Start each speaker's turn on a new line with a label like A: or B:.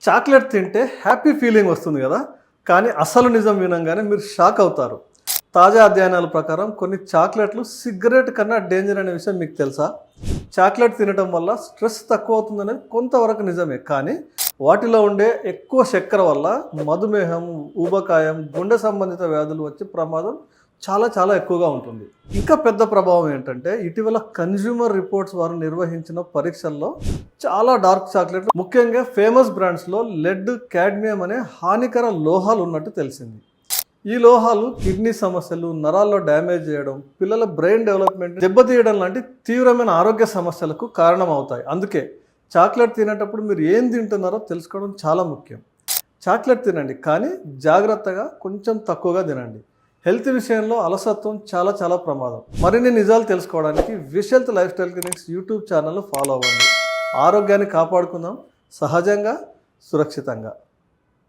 A: Chocolate తింటే happy feeling వస్తుంది కదా, కానీ అసలు నిజం వినంగానే మీరు షాక్ అవుతారు. తాజా అధ్యయనాల ప్రకారం కొన్ని చాక్లెట్లు సిగరెట్ కన్నా డేంజర్ అనే విషయం మీకు తెలుసా? చాక్లెట్ తినడం వల్ల స్ట్రెస్ తక్కువ అవుతుందనేది కొంతవరకు నిజమే, కానీ వాటిలో ఉండే ఎక్కువ చక్కెర వల్ల మధుమేహం, ఊబకాయం, గుండె సంబంధిత వ్యాధులు వచ్చే ప్రమాదం చాలా చాలా ఎక్కువగా ఉంటుంది. ఇంకా పెద్ద ప్రభావం ఏంటంటే, ఇటీవల కన్జ్యూమర్ రిపోర్ట్స్ వారు నిర్వహించిన పరీక్షల్లో చాలా డార్క్ చాక్లెట్లు, ముఖ్యంగా ఫేమస్ బ్రాండ్స్లో లెడ్, కాడ్మియం అనే హానికర లోహాలు ఉన్నట్టు తెలిసింది. ఈ లోహాలు కిడ్నీ సమస్యలు, నరాల్లో డ్యామేజ్ చేయడం, పిల్లల బ్రెయిన్ డెవలప్మెంట్ దెబ్బతీయడం లాంటి తీవ్రమైన ఆరోగ్య సమస్యలకు కారణం అవుతాయి. అందుకే చాక్లెట్ తినేటప్పుడు మీరు ఏం తింటున్నారో తెలుసుకోవడం చాలా ముఖ్యం. చాక్లెట్ తినండి, కానీ జాగ్రత్తగా కొంచెం తక్కువగా తినండి. హెల్త్ విషయంలో అలసత్వం చాలా చాలా ప్రమాదం. మరిన్ని నిజాలు తెలుసుకోవడానికి wish health life style clinics YouTube channel follow అవ్వండి. ఆరోగ్యాన్ని కాపాడుకుందాం, సహజంగా, సురక్షితంగా.